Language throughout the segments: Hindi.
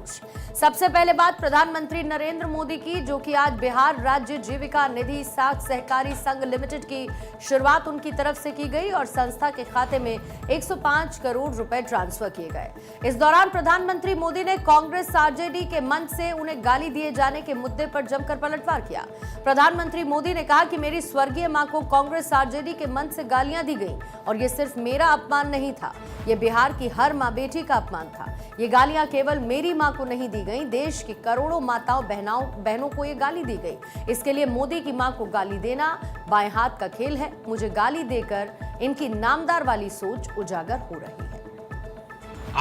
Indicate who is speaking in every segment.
Speaker 1: जोश। सबसे पहले बात प्रधानमंत्री नरेंद्र मोदी की, जो कि आज बिहार राज्य जीविका निधि साख सहकारी संघ लिमिटेड की शुरुआत उनकी तरफ से की गई और संस्था के खाते में 105 करोड़ रुपए ट्रांसफर किए गए। इस दौरान प्रधानमंत्री मोदी ने कांग्रेस आरजेडी के मंच से उन्हें गाली दिए जाने के मुद्दे पर जमकर पलटवार किया। प्रधानमंत्री मोदी ने कहा कि मेरी स्वर्गीय मां को कांग्रेस आरजेडी के मंच से गालियां दी गई और ये सिर्फ मेरा अपमान नहीं था, ये बिहार की हर मां बेटी का अपमान था। ये गालियां केवल मेरी मां को नहीं दी गई, देश की करोड़ों माताओं बहनों को ये गाली दी गई। इसके लिए मोदी की मां को गाली देना बाएं हाथ का खेल है। मुझे गाली देकर इनकी नामदार वाली सोच उजागर हो रही है।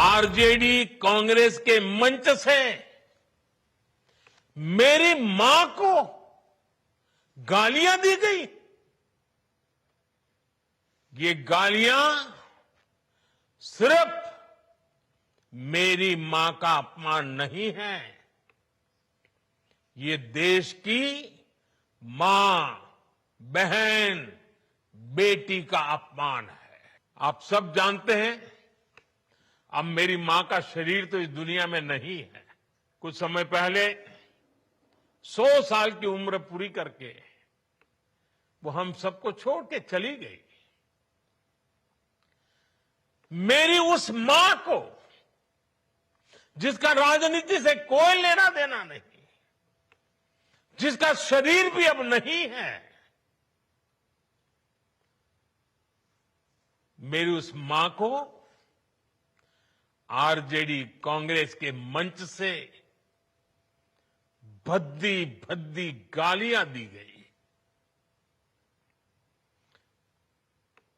Speaker 2: आरजेडी कांग्रेस के मंच से मेरी मां को गालियां दी गई। ये गालियां सिर्फ मेरी मां का अपमान नहीं है, ये देश की मां, बहन, बेटी का अपमान है। आप सब जानते हैं, अब मेरी मां का शरीर तो इस दुनिया में नहीं है। कुछ समय पहले 100 साल की उम्र पूरी करके वो हम सबको छोड़ के चली गई। मेरी उस मां को, जिसका राजनीति से कोई लेना देना नहीं, जिसका शरीर भी अब नहीं है, मेरी उस मां को आरजेडी कांग्रेस के मंच से भद्दी भद्दी गालियां दी गई।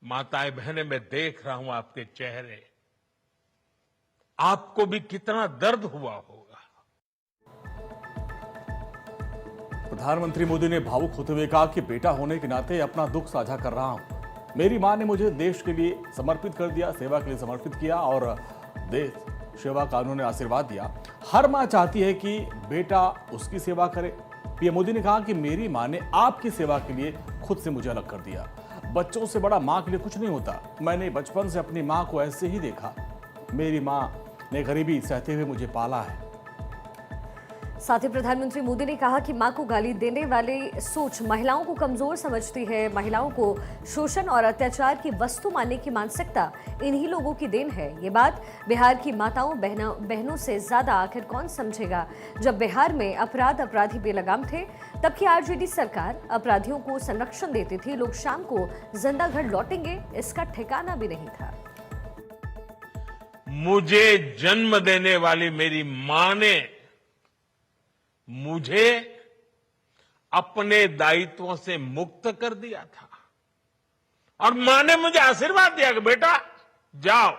Speaker 2: माताएं बहनें, मैं देख रहा हूं आपके चेहरे, आपको भी कितना दर्द हुआ होगा।
Speaker 3: प्रधानमंत्री मोदी ने भावुक होते हुए कहा कि बेटा होने के नाते अपना दुख साझा कर रहा हूं। मेरी मां ने मुझे देश के लिए समर्पित कर दिया, सेवा के लिए समर्पित किया और देश सेवा का उन्होंने आशीर्वाद दिया। हर मां चाहती है कि बेटा उसकी सेवा करे। पीएम मोदी ने कहा कि मेरी मां ने आपकी सेवा के लिए खुद से मुझे अलग कर दिया। बच्चों से बड़ा मां के लिए कुछ नहीं होता। मैंने बचपन से अपनी मां को ऐसे ही देखा। मेरी मां ने गरीबी सहते हुए मुझे पाला है।
Speaker 1: साथ ही प्रधानमंत्री मोदी ने कहा कि मां को गाली देने वाली सोच महिलाओं को कमजोर समझती है। महिलाओं को शोषण और अत्याचार की वस्तु मानने की मानसिकता इन्हीं लोगों की देन है। ये बात बिहार की माताओं बहनों से ज्यादा आखिर कौन समझेगा। जब बिहार में अपराधी बेलगाम थे, तब की आरजेडी सरकार अपराधियों को संरक्षण देती थी। लोग शाम को जिंदा घर लौटेंगे, इसका ठिकाना भी नहीं था।
Speaker 2: मुझे जन्म देने वाली मेरी मां ने मुझे अपने दायित्वों से मुक्त कर दिया था और मां ने मुझे आशीर्वाद दिया कि बेटा जाओ,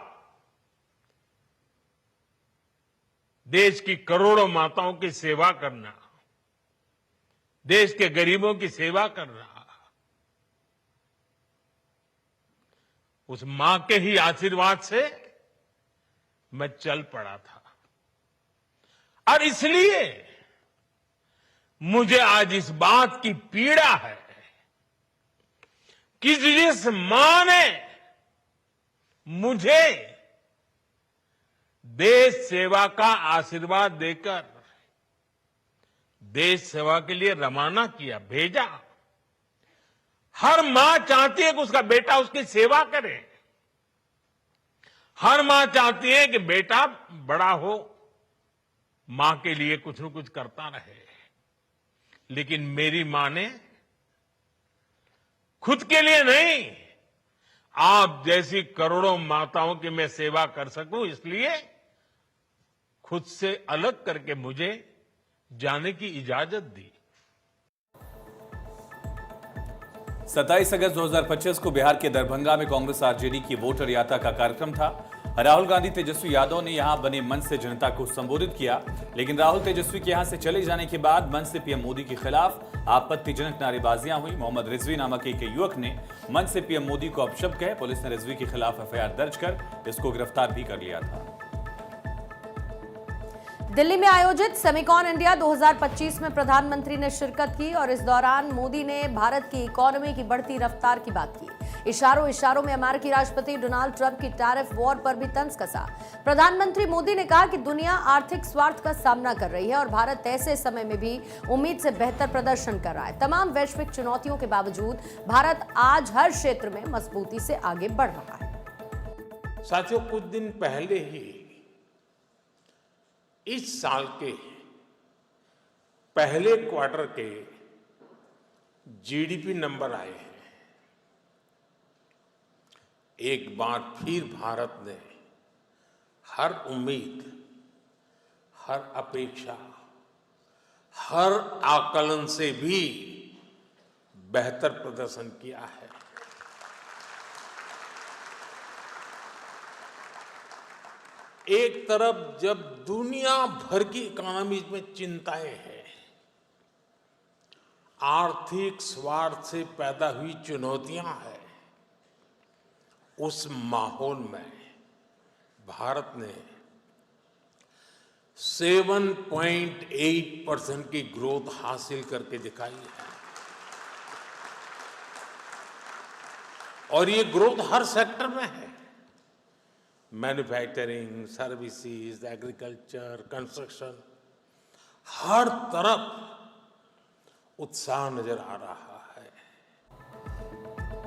Speaker 2: देश की करोड़ों माताओं की सेवा करना, देश के गरीबों की सेवा करना। उस मां के ही आशीर्वाद से मैं चल पड़ा था और इसलिए मुझे आज इस बात की पीड़ा है कि जिस मां ने मुझे देश सेवा का आशीर्वाद देकर देश सेवा के लिए रवाना किया, भेजा। हर मां चाहती है कि उसका बेटा उसकी सेवा करे। हर मां चाहती है कि बेटा बड़ा हो, मां के लिए कुछ न कुछ करता रहे। लेकिन मेरी मां ने खुद के लिए नहीं, आप जैसी करोड़ों माताओं की मैं सेवा कर सकूं, इसलिए खुद से अलग करके मुझे जाने की इजाजत दी।
Speaker 4: 27 अगस्त 2025 को बिहार के दरभंगा में कांग्रेस आरजेडी की वोटर यात्रा का कार्यक्रम था। राहुल गांधी तेजस्वी यादव ने यहां बने मंच से जनता को संबोधित किया, लेकिन राहुल तेजस्वी के यहां से चले जाने के बाद मंच से पीएम मोदी के खिलाफ आपत्तिजनक नारेबाजियां हुई। मोहम्मद रिजवी नामक एक युवक ने मंच से पीएम मोदी को अपशब्द कहे। पुलिस ने रिजवी के खिलाफ एफआईआर दर्ज कर इसको गिरफ्तार भी कर लिया था।
Speaker 1: दिल्ली में आयोजित सेमिकॉन इंडिया 2025 में प्रधानमंत्री ने शिरकत की और इस दौरान मोदी ने भारत की इकोनॉमी की बढ़ती रफ्तार की बात की। इशारों इशारों में अमेरिकी राष्ट्रपति डोनाल्ड ट्रंप की टैरिफ वॉर पर भी तंज कसा। प्रधानमंत्री मोदी ने कहा कि दुनिया आर्थिक स्वार्थ का सामना कर रही है और भारत ऐसे समय में भी उम्मीद से बेहतर प्रदर्शन कर रहा है। तमाम वैश्विक चुनौतियों के बावजूद भारत आज हर क्षेत्र में मजबूती से आगे बढ़ रहा है।
Speaker 2: साथियों, कुछ दिन पहले ही इस साल के पहले क्वार्टर के जीडीपी नंबर आए हैं। एक बार फिर भारत ने हर उम्मीद, हर अपेक्षा, हर आकलन से भी बेहतर प्रदर्शन किया है। एक तरफ जब दुनिया भर की इकोनॉमी में चिंताएं हैं, आर्थिक स्वार्थ से पैदा हुई चुनौतियां हैं, उस माहौल में भारत ने 7.8% की ग्रोथ हासिल करके दिखाई है। और ये ग्रोथ हर सेक्टर में है। मैन्युफैक्चरिंग, सर्विसेज, एग्रीकल्चर, कंस्ट्रक्शन, हर तरफ उत्साह नजर आ रहा है।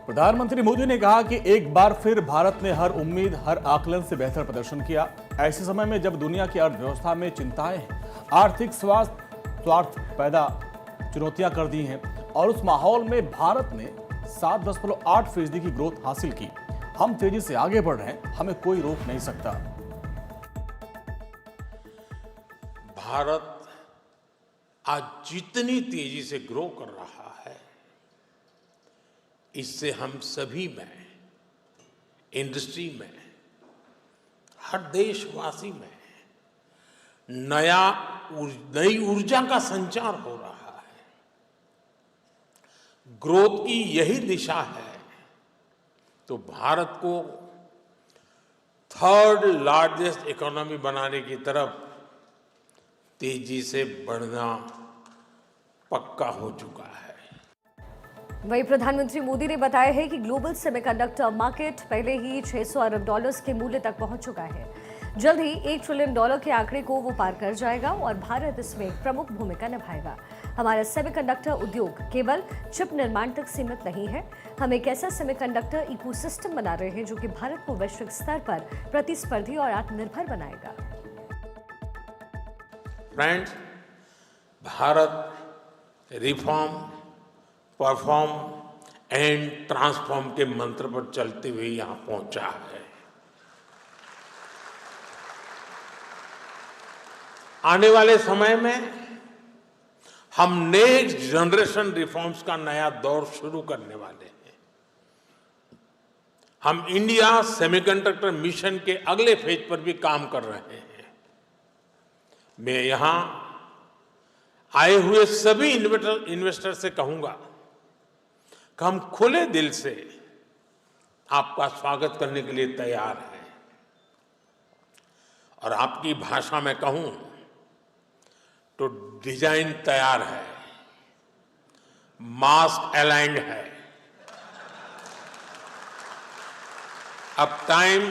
Speaker 3: प्रधानमंत्री मोदी ने कहा कि एक बार फिर भारत ने हर उम्मीद, हर आकलन से बेहतर प्रदर्शन किया। ऐसे समय में जब दुनिया की अर्थव्यवस्था में चिंताएं हैं, आर्थिक स्वार्थ पैदा चुनौतियां कर दी हैं और उस माहौल में भारत ने 7.8% की ग्रोथ हासिल की। हम तेजी से आगे बढ़ रहे हैं, हमें कोई रोक नहीं सकता।
Speaker 2: भारत आज जितनी तेजी से ग्रो कर रहा है, इससे हम सभी में, इंडस्ट्री में, हर देशवासी में नई ऊर्जा का संचार हो रहा है। ग्रोथ की यही दिशा है तो भारत को थर्ड लार्जेस्ट इकोनॉमी बनाने की तरफ तेजी से बढ़ना पक्का हो चुका है।
Speaker 1: वहीं प्रधानमंत्री मोदी ने बताया है कि ग्लोबल सेमीकंडक्टर मार्केट पहले ही $600 अरब के मूल्य तक पहुंच चुका है। जल्द ही $1 ट्रिलियन के आंकड़े को वो पार कर जाएगा और भारत इसमें एक प्रमुख भूमिका निभाएगा। हमारा सेमीकंडक्टर उद्योग केवल चिप निर्माण तक सीमित नहीं है। हम एक ऐसा सेमीकंडक्टर इकोसिस्टम बना रहे हैं जो कि भारत को वैश्विक स्तर पर प्रतिस्पर्धी और आत्मनिर्भर बनाएगा।
Speaker 2: Friends, Bharat reform, perform and transform के मंत्र पर चलते हुए यहां पहुंचा है। आने वाले समय में हम नेक्स्ट जनरेशन रिफॉर्म्स का नया दौर शुरू करने वाले हैं। हम इंडिया सेमीकंडक्टर मिशन के अगले फेज पर भी काम कर रहे हैं। मैं यहां आए हुए सभी इन्वेस्टर से कहूंगा कि हम खुले दिल से आपका स्वागत करने के लिए तैयार हैं। और आपकी भाषा में कहूं तो डिजाइन तैयार है, मास्क अलाइंड है। अब टाइम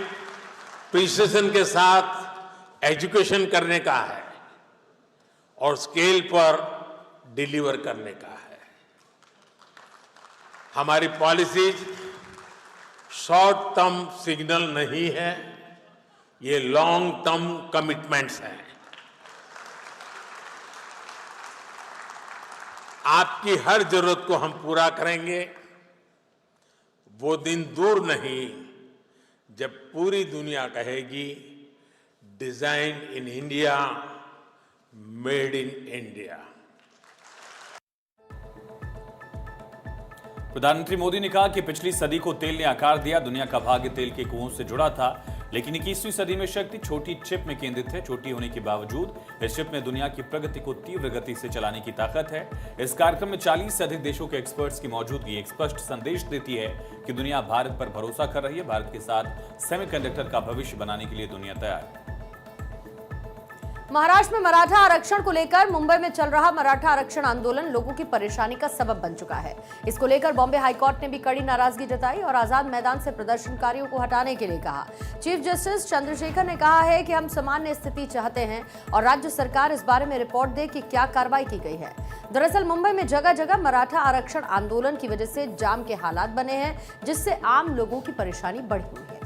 Speaker 2: प्रिसिजन के साथ एजुकेशन करने का है और स्केल पर डिलीवर करने का है। हमारी पॉलिसीज शॉर्ट टर्म सिग्नल नहीं है, ये लॉन्ग टर्म कमिटमेंट्स हैं। आपकी हर जरूरत को हम पूरा करेंगे। वो दिन दूर नहीं जब पूरी दुनिया कहेगी design in India, made in India.
Speaker 4: प्रधानमंत्री मोदी ने कहा कि पिछली सदी को तेल ने आकार दिया। दुनिया का भाग्य तेल के कुओं से जुड़ा था, लेकिन 21वीं सदी में शक्ति छोटी चिप में केंद्रित है। छोटी होने के बावजूद इस चिप में दुनिया की प्रगति को तीव्र गति से चलाने की ताकत है। इस कार्यक्रम में 40 से अधिक देशों के एक्सपर्ट्स की मौजूदगी एक स्पष्ट संदेश देती है कि दुनिया भारत पर भरोसा कर रही है। भारत के साथ सेमीकंडक्टर का भविष्य बनाने के लिए दुनिया तैयार है।
Speaker 1: महाराष्ट्र में मराठा आरक्षण को लेकर मुंबई में चल रहा मराठा आरक्षण आंदोलन लोगों की परेशानी का सबब बन चुका है। इसको लेकर बॉम्बे हाईकोर्ट ने भी कड़ी नाराजगी जताई और आजाद मैदान से प्रदर्शनकारियों को हटाने के लिए कहा। चीफ जस्टिस चंद्रशेखर ने कहा है कि हम सामान्य स्थिति चाहते हैं और राज्य सरकार इस बारे में रिपोर्ट दे कि क्या कार्रवाई की गई है। दरअसल मुंबई में जगह जगह मराठा आरक्षण आंदोलन की वजह से जाम के हालात बने हैं, जिससे आम लोगों की परेशानी बढ़ी हुई है।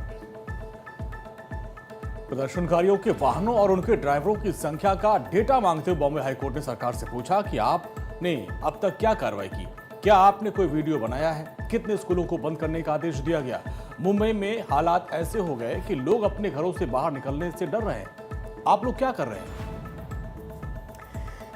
Speaker 3: प्रदर्शनकारियों के वाहनों और उनके ड्राइवरों की संख्या का डेटा मांगते हुए बॉम्बे हाईकोर्ट ने सरकार से पूछा कि आपने अब तक क्या कार्रवाई की, क्या आपने कोई वीडियो बनाया है, कितने स्कूलों को बंद करने का आदेश दिया गया। मुंबई में हालात ऐसे हो गए कि लोग अपने घरों से बाहर निकलने से डर रहे हैं। आप लोग क्या कर रहे हैं?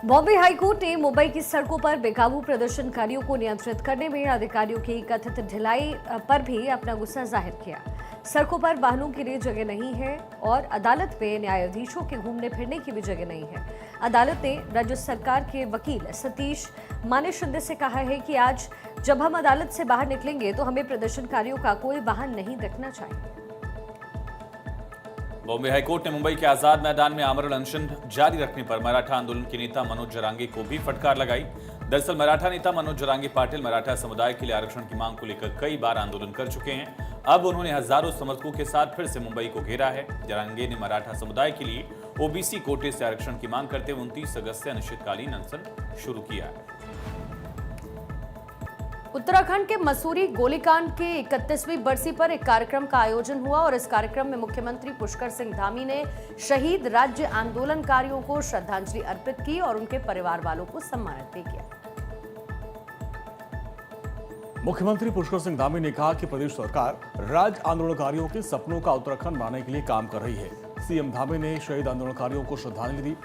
Speaker 5: बॉम्बे हाईकोर्ट ने मुंबई की सड़कों पर बेकाबू प्रदर्शनकारियों को नियंत्रित करने में अधिकारियों की कथित ढिलाई पर भी अपना गुस्सा जाहिर किया। सड़कों पर वाहनों के लिए जगह नहीं है और अदालत में न्यायाधीशों के घूमने फिरने की भी जगह नहीं है। अदालत ने राज्य सरकार के वकील सतीश माने शिंदे से कहा है कि आज जब हम अदालत से बाहर निकलेंगे तो हमें प्रदर्शनकारियों का कोई वाहन नहीं दिखना चाहिए।
Speaker 4: बॉम्बे हाईकोर्ट ने मुंबई के आजाद मैदान में आमरण अनशन जारी रखने पर मराठा आंदोलन के नेता मनोज जरांगे को भी फटकार लगाई। दरअसल मराठा नेता मनोज जरांगे पाटिल मराठा समुदाय के लिए आरक्षण की मांग को लेकर कई बार आंदोलन कर चुके हैं। अब उन्होंने हजारों समर्थकों के साथ फिर से मुंबई को घेरा है। जरांगे ने मराठा समुदाय के लिए ओबीसी कोटे से आरक्षण की मांग करते हुए 29 अगस्त से अनिश्चितकालीन अनशन शुरू किया है।
Speaker 1: उत्तराखंड के मसूरी गोलीकांड के 31वीं बरसी पर एक कार्यक्रम का आयोजन हुआ और इस कार्यक्रम में मुख्यमंत्री पुष्कर सिंह धामी ने शहीद राज्य आंदोलनकारियों को श्रद्धांजलि अर्पित की और उनके परिवार वालों को सम्मानित भी किया।
Speaker 3: मुख्यमंत्री पुष्कर सिंह धामी ने कहा कि प्रदेश सरकार राज्य आंदोलनकारियों के सपनों का उत्तराखंड बनाने के लिए काम कर रही है। सीएम धामी ने शहीद आंदोलनकारियों को श्रद्धांजलि दी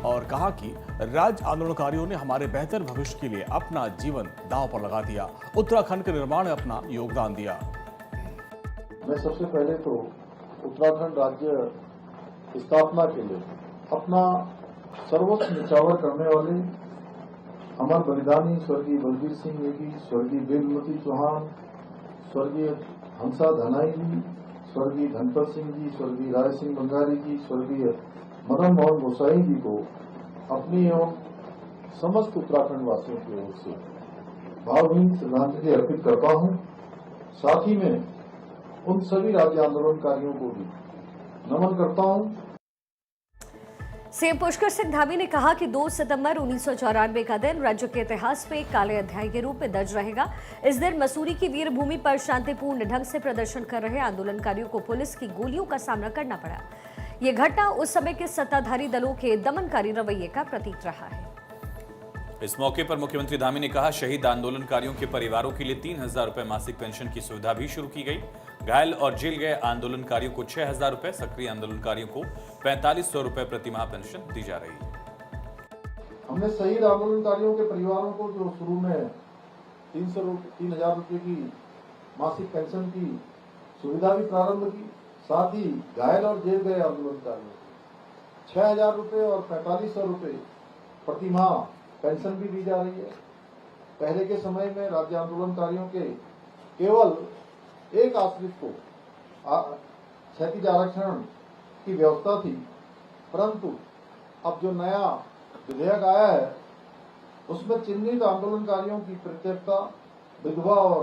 Speaker 3: और कहा कि राज्य आंदोलनकारियों ने हमारे बेहतर भविष्य के लिए अपना जीवन दांव पर लगा दिया, उत्तराखंड के निर्माण में अपना योगदान दिया।
Speaker 6: मैं सबसे पहले तो उत्तराखंड राज्य स्थापना के लिए अपना सर्वोच्च निछावर करने वाले अमर बलिदानी स्वर्गीय बलबीर सिंह नेगी, स्वर्गीय बेलमती चौहान, स्वर्गीय हंसा धनाई जी, स्वर्गीय धनपत सिंह जी, स्वर्गीय राय सिंह बंगारी जी, स्वर्गीय मदन मोहन गोसाई जी को अपनी एवं समस्त उत्तराखंड वासियों की ओर से भावभीनी श्रद्धांजलि अर्पित करता हूं। साथ ही में उन सभी राज्य आंदोलनकारियों को भी नमन करता हूं।
Speaker 5: सीएम पुष्कर सिंह धामी ने कहा कि 2 सितंबर 1994 का दिन राज्य के इतिहास में एक काले अध्याय के रूप में दर्ज रहेगा। इस दिन मसूरी की वीर भूमि पर शांतिपूर्ण ढंग से प्रदर्शन कर रहे आंदोलनकारियों को पुलिस की गोलियों का सामना करना पड़ा। ये घटना उस समय के सत्ताधारी दलों के दमनकारी रवैये का प्रतीक रहा है।
Speaker 4: इस मौके पर मुख्यमंत्री धामी ने कहा शहीद आंदोलनकारियों के परिवारों के लिए 3000 रुपए मासिक पेंशन की सुविधा भी शुरू की गई। घायल और जेल गए आंदोलनकारियों को 6000 रुपए, सक्रिय आंदोलनकारियों को 4500 रुपए प्रतिमाह पेंशन दी जा रही है।
Speaker 6: हमने शहीद आंदोलनकारियों के परिवारों को जो शुरू में 3000 रुपए की मासिक पेंशन की सुविधा भी प्रारंभ की, साथ ही घायल और जेल गए आंदोलनकारियों को 6000 रुपए और 4500 रुपए प्रतिमाह पेंशन भी दी जा रही है। पहले के समय में राज्य आंदोलनकारियों के केवल एक आश्रित को क्षैतिज आरक्षण की व्यवस्था थी, परंतु अब जो नया विधेयक आया है उसमें चिन्हित आंदोलनकारियों की प्रत्येकता, विधवा और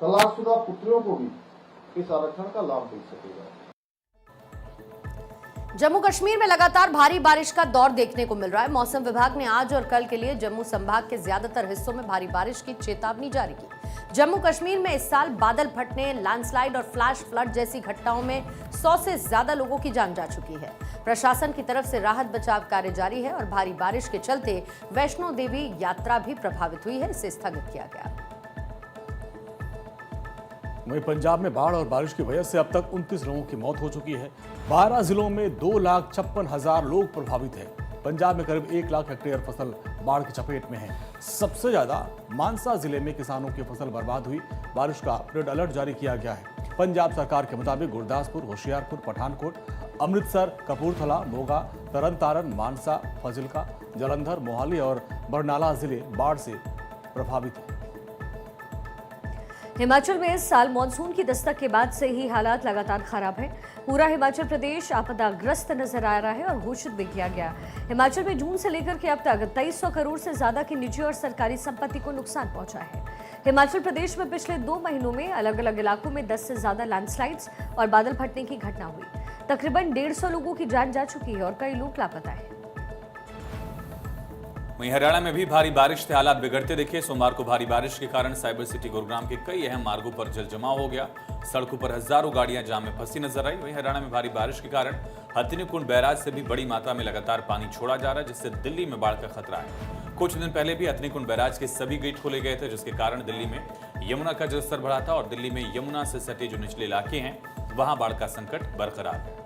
Speaker 6: तलाकशुदा पुत्रियों को भी इस आरक्षण का लाभ मिल सकेगा।
Speaker 1: जम्मू कश्मीर में लगातार भारी बारिश का दौर देखने को मिल रहा है। मौसम विभाग ने आज और कल के लिए जम्मू संभाग के ज्यादातर हिस्सों में भारी बारिश की चेतावनी जारी की। जम्मू कश्मीर में इस साल बादल फटने, लैंडस्लाइड और फ्लैश फ्लड जैसी घटनाओं में 100 से ज्यादा लोगों की जान जा चुकी है। प्रशासन की तरफ से राहत बचाव कार्य जारी है और भारी बारिश के चलते वैष्णो देवी यात्रा भी प्रभावित हुई है, इसे स्थगित किया गया।
Speaker 3: वहीं पंजाब में बाढ़ और बारिश की वजह से अब तक 29 लोगों की मौत हो चुकी है। 12 जिलों में 2,56,000 लोग प्रभावित हैं। पंजाब में करीब 1 लाख हेक्टेयर फसल बाढ़ की चपेट में है। सबसे ज्यादा मानसा जिले में किसानों की फसल बर्बाद हुई। बारिश का रेड अलर्ट जारी किया गया है। पंजाब सरकार के मुताबिक गुरदासपुर, होशियारपुर, पठानकोट, अमृतसर, कपूरथला, मोगा, तरनतारन, मानसा, फाजिल्का, जालंधर, मोहाली और बरनाला जिले बाढ़ से प्रभावित हैं।
Speaker 5: हिमाचल में इस साल मानसून की दस्तक के बाद से ही हालात लगातार खराब है। पूरा हिमाचल प्रदेश आपदाग्रस्त नजर आ रहा है और घोषित भी किया गया। हिमाचल में जून से लेकर के अब तक 2300 करोड़ से ज्यादा की निजी और सरकारी संपत्ति को नुकसान पहुंचा है। हिमाचल प्रदेश में पिछले 2 महीनों में अलग अलग इलाकों में 10 से ज्यादा लैंडस्लाइड्स और बादल फटने की घटना हुई। तकरीबन 150 लोगों की जान जा चुकी है और कई लोग लापता हैं।
Speaker 4: वहीं हरियाणा में भी भारी बारिश से हालात बिगड़ते दिखे। सोमवार को भारी बारिश के कारण साइबर सिटी गुरुग्राम के कई अहम मार्गों पर जल जमाव हो गया। सड़कों पर हजारों गाड़ियां जाम में फंसी नजर आई। वहीं हरियाणा में भारी बारिश के कारण हथिनीकुंड बैराज से भी बड़ी मात्रा में लगातार पानी छोड़ा जा रहा है, जिससे दिल्ली में बाढ़ का खतरा है। कुछ दिन पहले भी हथिनीकुंड बैराज के सभी गेट खोले गए थे, जिसके कारण दिल्ली में यमुना का जलस्तर बढ़ा था और दिल्ली में यमुना से सटे जो निचले इलाके हैं वहां बाढ़ का संकट बरकरार है।